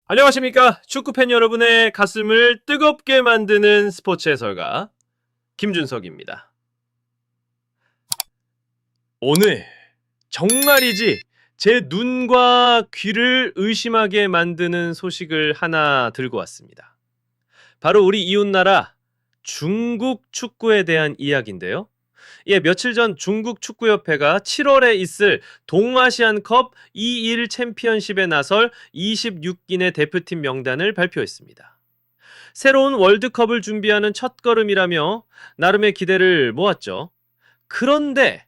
안녕하십니까. 축구팬 여러분의 가슴을 뜨겁게 만드는 스포츠 해설가 김준석입니다. 오늘 정말이지 제 눈과 귀를 의심하게 만드는 소식을 하나 들고 왔습니다. 바로 우리 이웃나라 중국 축구에 대한 이야기인데요. 며칠 전 중국 축구협회가 7월에 있을 동아시안컵 2일 챔피언십에 나설 26인의 대표팀 명단을 발표했습니다. 새로운 월드컵을 준비하는 첫걸음이라며 나름의 기대를 모았죠. 그런데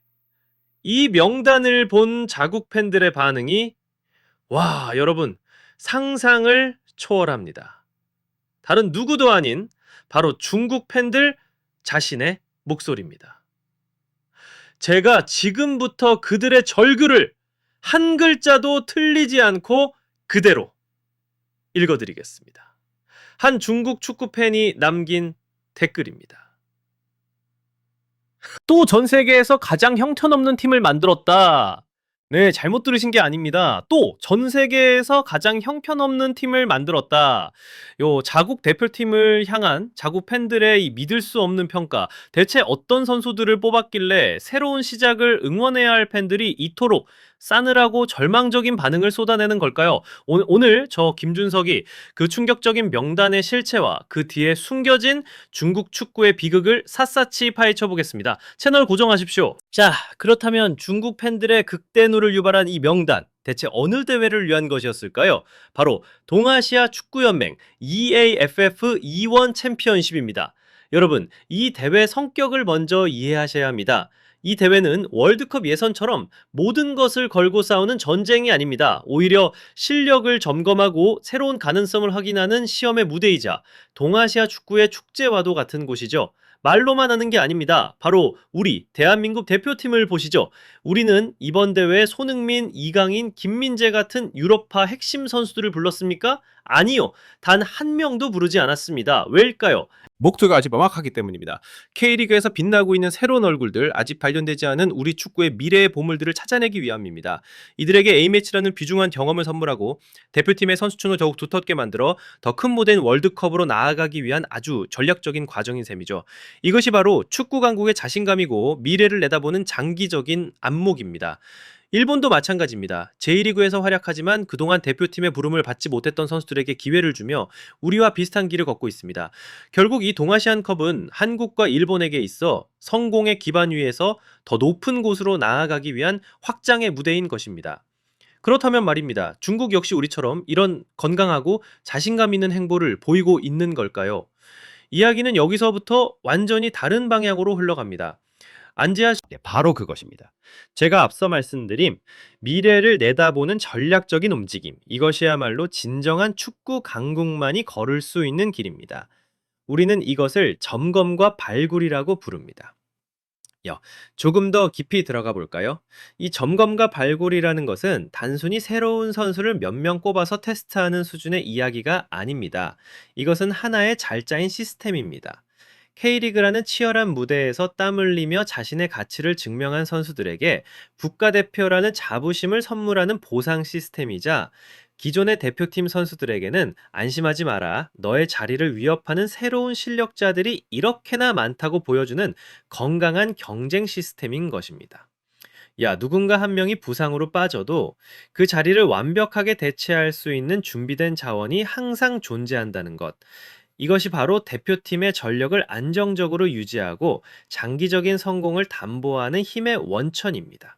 이 명단을 본 자국 팬들의 반응이 와, 여러분, 상상을 초월합니다. 다른 누구도 아닌 바로 중국 팬들 자신의 목소리입니다. 제가 지금부터 그들의 절규를 한 글자도 틀리지 않고 그대로 읽어드리겠습니다. 한 중국 축구 팬이 남긴 댓글입니다. 또 전 세계에서 가장 형편없는 팀을 만들었다. 네, 잘못 들으신 게 아닙니다. 또 전 세계에서 가장 형편없는 팀을 만들었다. 요 자국 대표팀을 향한 자국 팬들의 이 믿을 수 없는 평가. 대체 어떤 선수들을 뽑았길래 새로운 시작을 응원해야 할 팬들이 이토록 싸늘하고 절망적인 반응을 쏟아내는 걸까요? 오늘 저 김준석이 그 충격적인 명단의 실체와 그 뒤에 숨겨진 중국 축구의 비극을 샅샅이 파헤쳐 보겠습니다. 채널 고정하십시오. 자, 그렇다면 중국 팬들의 극대노를 유발한 이 명단, 대체 어느 대회를 위한 것이었을까요? 바로 동아시아 축구연맹 EAFF E1 챔피언십입니다. 여러분, 이 대회 성격을 먼저 이해하셔야 합니다. 이 대회는 월드컵 예선처럼 모든 것을 걸고 싸우는 전쟁이 아닙니다. 오히려 실력을 점검하고 새로운 가능성을 확인하는 시험의 무대이자 동아시아 축구의 축제와도 같은 곳이죠. 말로만 하는 게 아닙니다. 바로 우리 대한민국 대표팀을 보시죠. 우리는 이번 대회에 손흥민, 이강인, 김민재 같은 유럽파 핵심 선수들을 불렀습니까? 아니요. 단 한 명도 부르지 않았습니다. 왜일까요? 목표가 아주 명확하기 때문입니다. K리그에서 빛나고 있는 새로운 얼굴들, 아직 발견되지 않은 우리 축구의 미래의 보물들을 찾아내기 위함입니다. 이들에게 A매치라는 귀중한 경험을 선물하고 대표팀의 선수층을 더욱 두텁게 만들어 더 큰 무대인 월드컵으로 나아가기 위한 아주 전략적인 과정인 셈이죠. 이것이 바로 축구 강국의 자신감이고 미래를 내다보는 장기적인 안목입니다. 일본도 마찬가지입니다. J리그에서 활약하지만 그동안 대표팀의 부름을 받지 못했던 선수들에게 기회를 주며 우리와 비슷한 길을 걷고 있습니다. 결국 이 동아시안컵은 한국과 일본에게 있어 성공의 기반 위에서 더 높은 곳으로 나아가기 위한 확장의 무대인 것입니다. 그렇다면 말입니다. 중국 역시 우리처럼 이런 건강하고 자신감 있는 행보를 보이고 있는 걸까요? 이야기는 여기서부터 완전히 다른 방향으로 흘러갑니다. 네, 바로 그것입니다. 제가 앞서 말씀드린 미래를 내다보는 전략적인 움직임, 이것이야말로 진정한 축구 강국만이 걸을 수 있는 길입니다. 우리는 이것을 점검과 발굴이라고 부릅니다. 조금 더 깊이 들어가 볼까요? 이 점검과 발굴이라는 것은 단순히 새로운 선수를 몇 명 꼽아서 테스트하는 수준의 이야기가 아닙니다. 이것은 하나의 잘 짜인 시스템입니다. K리그라는 치열한 무대에서 땀 흘리며 자신의 가치를 증명한 선수들에게 국가대표라는 자부심을 선물하는 보상 시스템이자 기존의 대표팀 선수들에게는 안심하지 마라, 너의 자리를 위협하는 새로운 실력자들이 이렇게나 많다고 보여주는 건강한 경쟁 시스템인 것입니다. 누군가 한 명이 부상으로 빠져도 그 자리를 완벽하게 대체할 수 있는 준비된 자원이 항상 존재한다는 것. 이것이 바로 대표팀의 전력을 안정적으로 유지하고 장기적인 성공을 담보하는 힘의 원천입니다.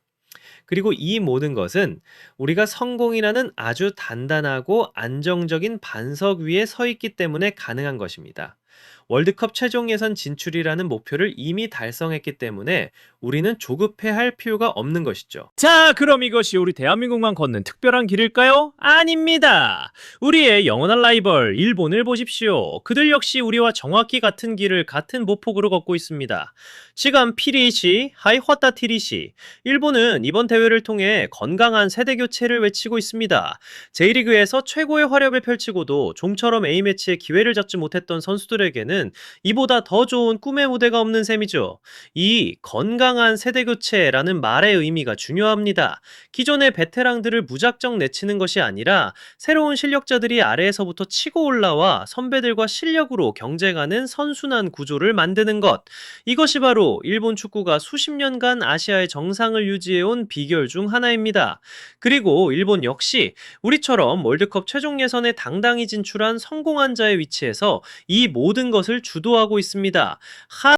그리고 이 모든 것은 우리가 성공이라는 아주 단단하고 안정적인 반석 위에 서 있기 때문에 가능한 것입니다. 월드컵 최종 예선 진출이라는 목표를 이미 달성했기 때문에 우리는 조급해할 필요가 없는 것이죠. 자, 그럼 이것이 우리 대한민국만 걷는 특별한 길일까요? 아닙니다. 우리의 영원한 라이벌 일본을 보십시오. 그들 역시 우리와 정확히 같은 길을 같은 보폭으로 걷고 있습니다. 지금 피리시, 하이화타 티리시. 일본은 이번 대회를 통해 건강한 세대 교체를 외치고 있습니다. J리그에서 최고의 활약을 펼치고도 좀처럼 A매치에 기회를 잡지 못했던 선수들에게는 위해서는 이보다 더 좋은 꿈의 무대가 없는 셈이죠. 이 건강한 세대 교체라는 말의 의미가 중요합니다. 기존의 베테랑들을 무작정 내치는 것이 아니라 새로운 실력자들이 아래에서부터 치고 올라와 선배들과 실력으로 경쟁하는 선순환 구조를 만드는 것. 이것이 바로 일본 축구가 수십 년간 아시아의 정상을 유지해온 비결 중 하나입니다. 그리고 일본 역시 우리처럼 월드컵 최종 예선에 당당히 진출한 성공한 자의 위치에서 이 모든 것을 주도하고 있습니다.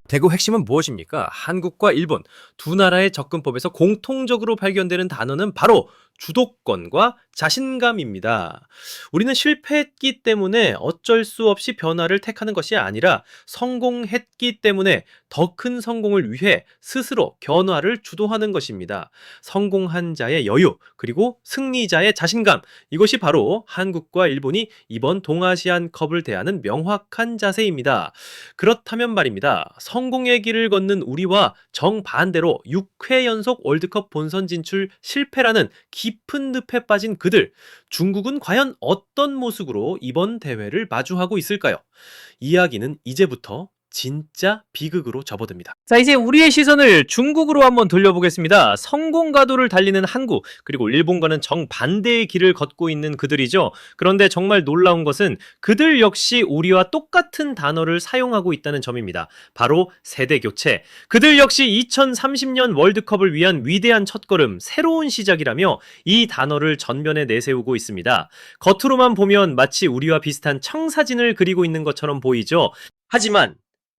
대구 핵심은 무엇입니까? 한국과 일본 두 나라의 접근법에서 공통적으로 발견되는 단어는 바로 주도권과 자신감입니다. 우리는 실패했기 때문에 어쩔 수 없이 변화를 택하는 것이 아니라 성공했기 때문에 더 큰 성공을 위해 스스로 변화를 주도하는 것입니다. 성공한 자의 여유, 그리고 승리자의 자신감, 이것이 바로 한국과 일본이 이번 동아시안컵을 대하는 명확한 자세입니다. 그렇다면 말입니다. 성공의 길을 걷는 우리와 정반대로 6회 연속 월드컵 본선 진출 실패라는 깊은 늪에 빠진 그들, 중국은 과연 어떤 모습으로 이번 대회를 마주하고 있을까요? 이야기는 이제부터 진짜 비극으로 접어듭니다. 자, 이제 우리의 시선을 중국으로 한번 돌려보겠습니다. 성공 가도를 달리는 한국, 그리고 일본과는 정반대의 길을 걷고 있는 그들이죠. 그런데 정말 놀라운 것은 그들 역시 우리와 똑같은 단어를 사용하고 있다는 점입니다. 바로 세대 교체. 그들 역시 2030년 월드컵을 위한 위대한 첫걸음, 새로운 시작이라며 이 단어를 전면에 내세우고 있습니다. 겉으로만 보면 마치 우리와 비슷한 청사진을 그리고 있는 것처럼 보이죠. 하지만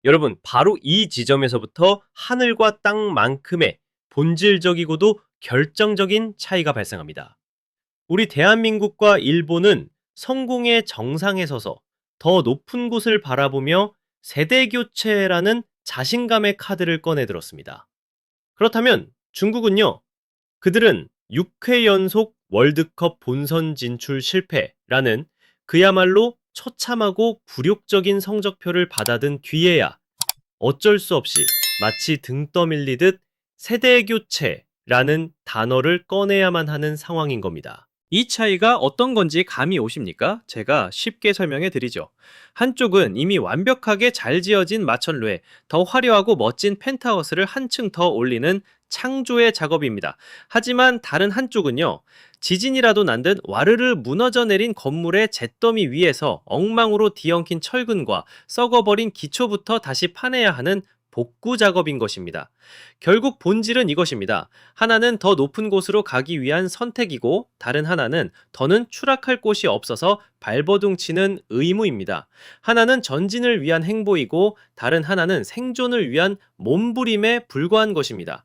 여러분, 바로 이 지점에서부터 하늘과 땅만큼의 본질적이고도 결정적인 차이가 발생합니다. 우리 대한민국과 일본은 성공의 정상에 서서 더 높은 곳을 바라보며 세대교체라는 자신감의 카드를 꺼내들었습니다. 그렇다면 중국은요, 그들은 6회 연속 월드컵 본선 진출 실패라는 그야말로 처참하고 굴욕적인 성적표를 받아든 뒤에야 어쩔 수 없이 마치 등 떠밀리듯 세대교체라는 단어를 꺼내야만 하는 상황인 겁니다. 이 차이가 어떤 건지 감이 오십니까? 제가 쉽게 설명해 드리죠. 한쪽은 이미 완벽하게 잘 지어진 마천루에 더 화려하고 멋진 펜트하우스를 한층 더 올리는 창조의 작업입니다. 하지만 다른 한쪽은요, 지진이라도 난 듯 와르르 무너져 내린 건물의 잿더미 위에서 엉망으로 뒤엉킨 철근과 썩어버린 기초부터 다시 파내야 하는 복구 작업인 것입니다. 결국 본질은 이것입니다. 하나는 더 높은 곳으로 가기 위한 선택이고, 다른 하나는 더는 추락할 곳이 없어서 발버둥치는 의무입니다. 하나는 전진을 위한 행보이고, 다른 하나는 생존을 위한 몸부림에 불과한 것입니다.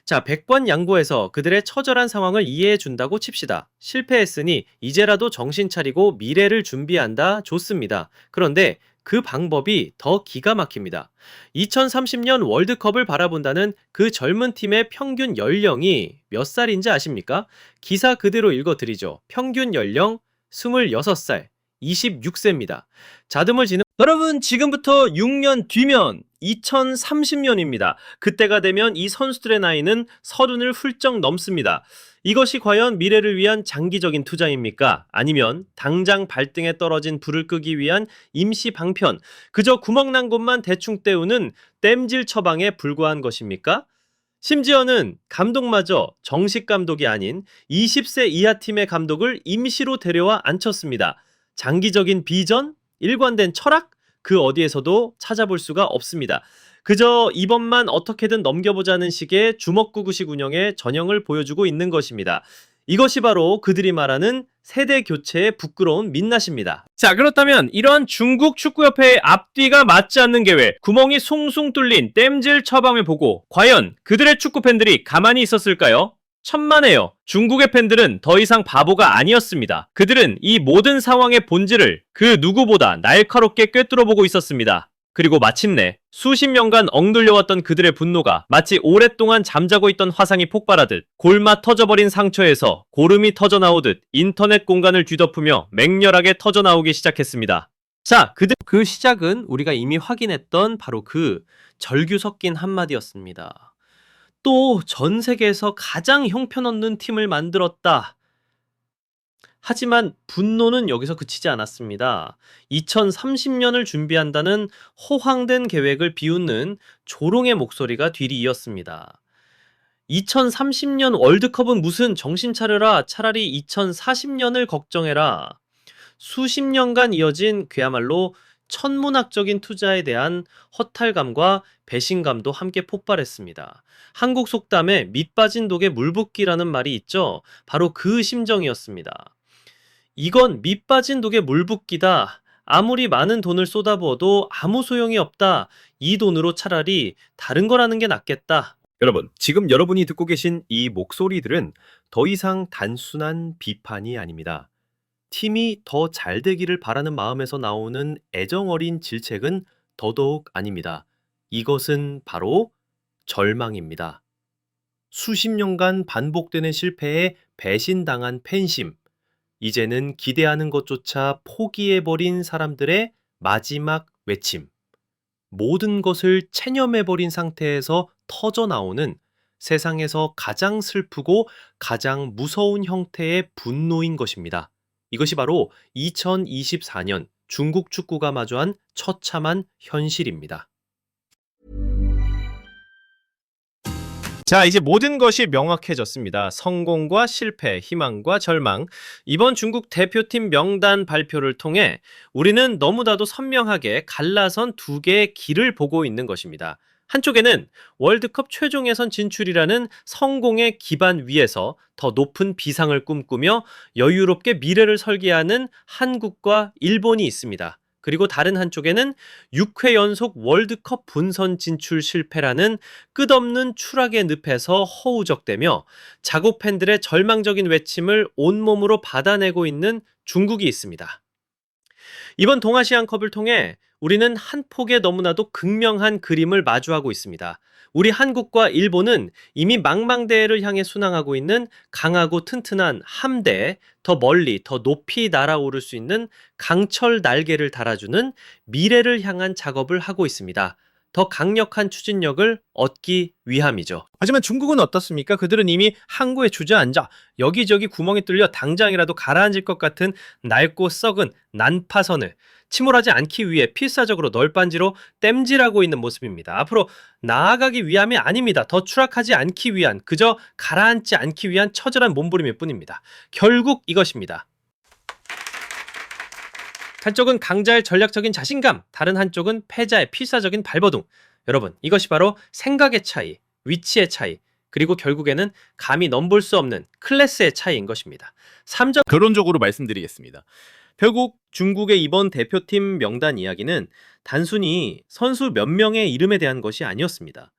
자, 백번양보해서 그들의 처절한 상황을 이해해 준다고 칩시다. 실패했으니 이제라도 정신 차리고 미래를 준비한다. 좋습니다. 그런데 그 방법이 더 기가 막힙니다. 2030년 월드컵을 바라본다는 그 젊은 팀의 평균 연령이 몇 살인지 아십니까? 기사 그대로 읽어드리죠. 평균 연령 26살, 26세입니다. 자듬을 지는 여러분, 지금부터 6년 뒤면 2030년입니다. 그때가 되면 이 선수들의 나이는 30을 훌쩍 넘습니다. 이것이 과연 미래를 위한 장기적인 투자입니까? 아니면 당장 발등에 떨어진 불을 끄기 위한 임시 방편, 그저 구멍난 곳만 대충 때우는 땜질 처방에 불과한 것입니까? 심지어는 감독마저 정식 감독이 아닌 20세 이하 팀의 감독을 임시로 데려와 앉혔습니다. 장기적인 비전? 일관된 철학? 그 어디에서도 찾아볼 수가 없습니다. 그저 이번만 어떻게든 넘겨보자는 식의 주먹구구식 운영의 전형을 보여주고 있는 것입니다. 이것이 바로 그들이 말하는 세대 교체의 부끄러운 민낯입니다. 자, 그렇다면 이러한 중국 축구협회의 앞뒤가 맞지 않는 계획, 구멍이 숭숭 뚫린 땜질 처방을 보고 과연 그들의 축구 팬들이 가만히 있었을까요? 천만에요. 중국의 팬들은 더 이상 바보가 아니었습니다. 그들은 이 모든 상황의 본질을 그 누구보다 날카롭게 꿰뚫어보고 있었습니다. 그리고 마침내 수십 년간 엉들려왔던 그들의 분노가 마치 오랫동안 잠자고 있던 화상이 폭발하듯 골마 터져버린 상처에서 고름이 터져나오듯 인터넷 공간을 뒤덮으며 맹렬하게 터져나오기 시작했습니다. 자, 그 시작은 우리가 이미 확인했던 바로 그 절규 섞인 한마디였습니다. 또 전 세계에서 가장 형편없는 팀을 만들었다. 하지만 분노는 여기서 그치지 않았습니다. 2030년을 준비한다는 허황된 계획을 비웃는 조롱의 목소리가 뒤를 이었습니다. 2030년 월드컵은 무슨 정신 차려라. 차라리 2040년을 걱정해라. 수십 년간 이어진 그야말로 천문학적인 투자에 대한 허탈감과 배신감도 함께 폭발했습니다. 한국 속담에 밑 빠진 독에 물 붓기라는 말이 있죠. 바로 그 심정이었습니다. 이건 밑 빠진 독에 물 붓기다. 아무리 많은 돈을 쏟아부어도 아무 소용이 없다. 이 돈으로 차라리 다른 걸 하는 게 낫겠다. 여러분, 지금 여러분이 듣고 계신 이 목소리들은 더 이상 단순한 비판이 아닙니다. 팀이 더 잘 되기를 바라는 마음에서 나오는 애정 어린 질책은 더더욱 아닙니다. 이것은 바로 절망입니다. 수십 년간 반복되는 실패에 배신당한 팬심, 이제는 기대하는 것조차 포기해버린 사람들의 마지막 외침, 모든 것을 체념해버린 상태에서 터져나오는 세상에서 가장 슬프고 가장 무서운 형태의 분노인 것입니다. 이것이 바로 2024년 중국 축구가 마주한 처참한 현실입니다. 자, 이제 모든 것이 명확해졌습니다. 성공과 실패, 희망과 절망. 이번 중국 대표팀 명단 발표를 통해 우리는 너무나도 선명하게 갈라선 두 개의 길을 보고 있는 것입니다. 한쪽에는 월드컵 최종 예선 진출이라는 성공의 기반 위에서 더 높은 비상을 꿈꾸며 여유롭게 미래를 설계하는 한국과 일본이 있습니다. 그리고 다른 한쪽에는 6회 연속 월드컵 본선 진출 실패라는 끝없는 추락의 늪에서 허우적대며 자국 팬들의 절망적인 외침을 온몸으로 받아내고 있는 중국이 있습니다. 이번 동아시안컵을 통해 우리는 한 폭의 너무나도 극명한 그림을 마주하고 있습니다. 우리 한국과 일본은 이미 망망대해를 향해 순항하고 있는 강하고 튼튼한 함대에 더 멀리 더 높이 날아오를 수 있는 강철 날개를 달아주는 미래를 향한 작업을 하고 있습니다. 더 강력한 추진력을 얻기 위함이죠. 하지만 중국은 어떻습니까? 그들은 이미 항구에 주저앉아 여기저기 구멍이 뚫려 당장이라도 가라앉을 것 같은 낡고 썩은 난파선을 침몰하지 않기 위해 필사적으로 널빤지로 땜질하고 있는 모습입니다. 앞으로 나아가기 위함이 아닙니다. 더 추락하지 않기 위한, 그저 가라앉지 않기 위한 처절한 몸부림일 뿐입니다. 결국 이것입니다. 한쪽은 강자의 전략적인 자신감, 다른 한쪽은 패자의 필사적인 발버둥. 여러분, 이것이 바로 생각의 차이, 위치의 차이, 그리고 결국에는 감히 넘볼 수 없는 클래스의 차이인 것입니다. 3점 결론적으로 말씀드리겠습니다. 결국 중국의 이번 대표팀 명단 이야기는 단순히 선수 몇 명의 이름에 대한 것이 아니었습니다.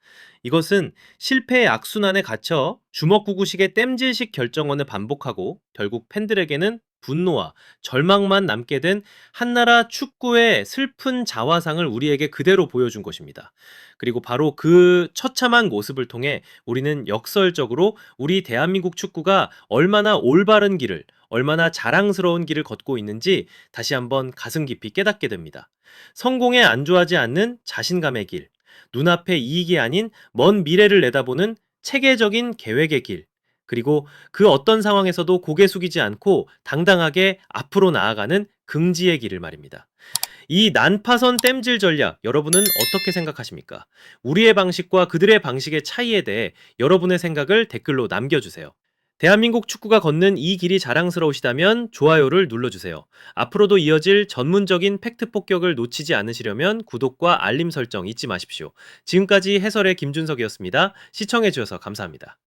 이것은 실패의 악순환에 갇혀 주먹구구식의 땜질식 결정원을 반복하고 결국 팬들에게는 분노와 절망만 남게 된 한나라 축구의 슬픈 자화상을 우리에게 그대로 보여준 것입니다. 그리고 바로 그 처참한 모습을 통해 우리는 역설적으로 우리 대한민국 축구가 얼마나 올바른 길을, 얼마나 자랑스러운 길을 걷고 있는지 다시 한번 가슴 깊이 깨닫게 됩니다. 성공에 안주하지 않는 자신감의 길, 눈앞의 이익이 아닌 먼 미래를 내다보는 체계적인 계획의 길, 그리고 그 어떤 상황에서도 고개 숙이지 않고 당당하게 앞으로 나아가는 긍지의 길을 말입니다. 이 난파선 땜질 전략, 여러분은 어떻게 생각하십니까? 우리의 방식과 그들의 방식의 차이에 대해 여러분의 생각을 댓글로 남겨주세요. 대한민국 축구가 걷는 이 길이 자랑스러우시다면 좋아요를 눌러주세요. 앞으로도 이어질 전문적인 팩트 폭격을 놓치지 않으시려면 구독과 알림 설정 잊지 마십시오. 지금까지 해설의 김준석이었습니다. 시청해주셔서 감사합니다.